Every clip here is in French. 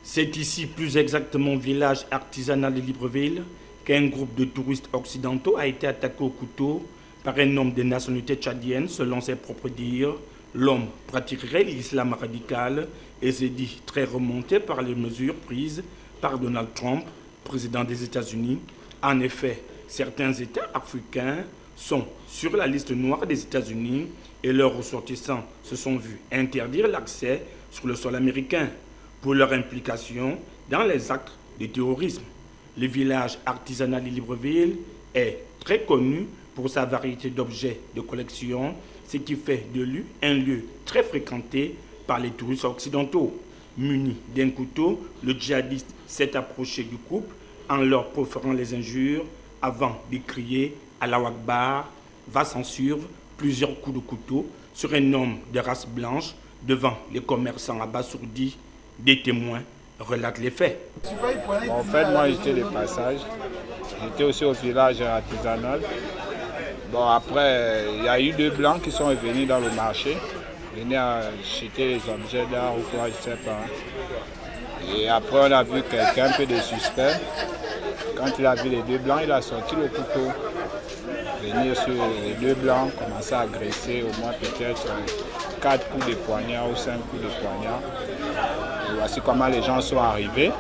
C'est ici, plus exactement au village artisanal de Libreville, qu'un groupe de touristes occidentaux a été attaqué au couteau par un homme de nationalité tchadienne. Selon ses propres dires, l'homme pratiquerait l'islam radical et s'est dit très remonté par les mesures prises par Donald Trump, président des États-Unis. En effet, certains États africains sont sur la liste noire des États-Unis et leurs ressortissants se sont vus interdire l'accès sur le sol américain pour leur implication dans les actes de terrorisme. Le village artisanal de Libreville est très connu pour sa variété d'objets de collection, ce qui fait de lui un lieu très fréquenté par les touristes occidentaux. Muni d'un couteau, le djihadiste s'est approché du couple en leur proférant les injures avant de crier « Allahu Akbar ». Va s'en suivre plusieurs coups de couteau sur un homme de race blanche devant les commerçants abasourdis. Des témoins relatent les faits. En fait, moi j'étais de passage. J'étais aussi au village artisanal. Bon, après, il y a eu deux blancs qui sont venus dans le marché. Ils venaient acheter les objets d'art ou quoi, je ne sais pas. Et après, on a vu quelqu'un un peu de suspect. Quand il a vu les deux blancs, il a sorti le couteau. Venir sur les deux blancs, commencer à agresser au moins peut-être 4 coups de poignard ou 5 coups de poignard. Et voici comment les gens sont arrivés.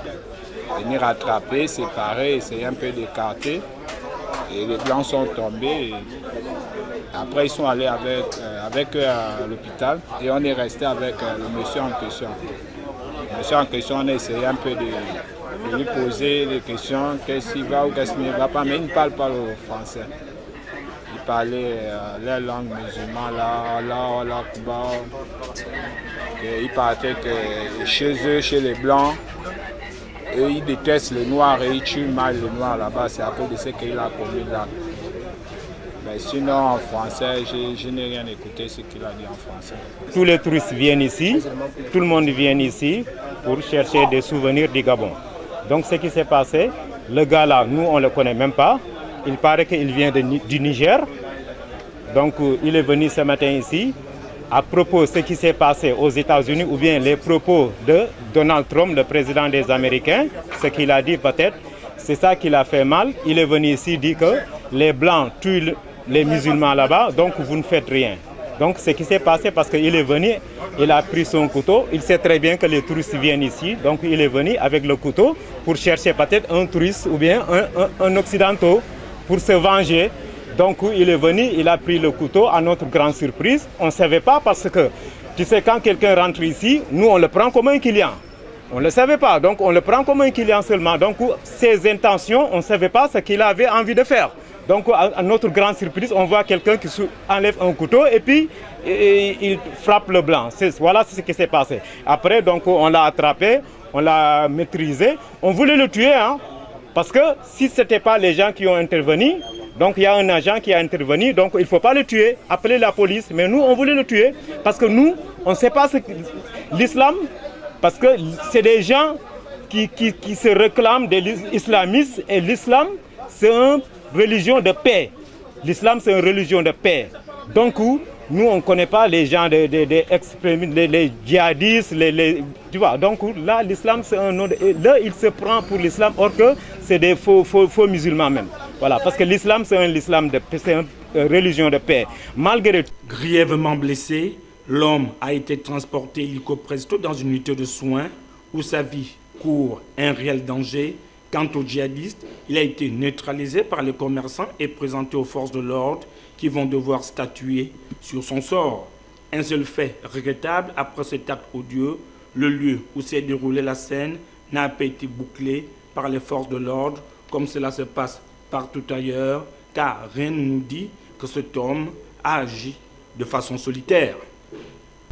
Venir rattraper, séparer, essayer un peu d'écarter. Et les blancs sont tombés. Et après, ils sont allés avec eux à l'hôpital et on est resté avec le monsieur en question. Le monsieur en question, on a essayé un peu de lui poser des questions, qu'est-ce qu'il va ou qu'est-ce qu'il ne va pas, mais il ne parle pas le français. Il parlait leur langue musulmane, Allah Akbar. Il parlait que chez eux, chez les blancs, eux, ils détestent les noirs et ils tuent mal les noirs là-bas. C'est à cause de ce qu'il a commis là. Mais sinon, en français, je n'ai rien écouté ce qu'il a dit en français. Tous les touristes viennent ici, tout le monde vient ici pour chercher des souvenirs du Gabon. Donc ce qui s'est passé, le gars là, nous on ne le connaît même pas. Il paraît qu'il vient du Niger. Donc il est venu ce matin ici. À propos de ce qui s'est passé aux États-Unis ou bien les propos de Donald Trump, le président des Américains, ce qu'il a dit peut-être, c'est ça qui l'a fait mal. Il est venu ici dire que les Blancs tuent les musulmans là-bas, donc vous ne faites rien. Donc ce qui s'est passé parce qu'il est venu, il a pris son couteau, il sait très bien que les touristes viennent ici, donc il est venu avec le couteau pour chercher peut-être un touriste ou bien un occidental pour se venger. Donc il est venu, il a pris le couteau, à notre grande surprise. On ne savait pas parce que, tu sais, quand quelqu'un rentre ici, nous on le prend comme un client. On ne le savait pas, donc on le prend comme un client seulement. Donc ses intentions, on ne savait pas ce qu'il avait envie de faire. Donc à notre grande surprise, on voit quelqu'un qui enlève un couteau et puis il frappe le blanc. Voilà ce qui s'est passé. Après, donc on l'a attrapé, on l'a maîtrisé. On voulait le tuer, hein, parce que si ce n'était pas les gens qui ont intervenu, donc il y a un agent qui a intervenu, donc il ne faut pas le tuer, appeler la police. Mais nous, on voulait le tuer parce que nous, on ne sait pas ce que l'islam, parce que c'est des gens qui se réclament des islamistes et l'islam, c'est une religion de paix. L'islam, c'est une religion de paix. Donc, nous, on ne connaît pas les gens des extrémistes, les djihadistes, tu vois. Donc là, l'islam, c'est un nom. Là, il se prend pour l'islam, or que c'est des faux musulmans même. Voilà, parce que l'islam, c'est une religion de paix. Malgré tout. Grièvement blessé, l'homme a été transporté illico presto dans une unité de soins où sa vie court un réel danger. Quant au djihadiste, il a été neutralisé par les commerçants et présenté aux forces de l'ordre qui vont devoir statuer sur son sort. Un seul fait regrettable après cet acte odieux, le lieu où s'est déroulée la scène n'a pas été bouclé par les forces de l'ordre comme cela se passe partout ailleurs, car rien ne nous dit que cet homme a agi de façon solitaire.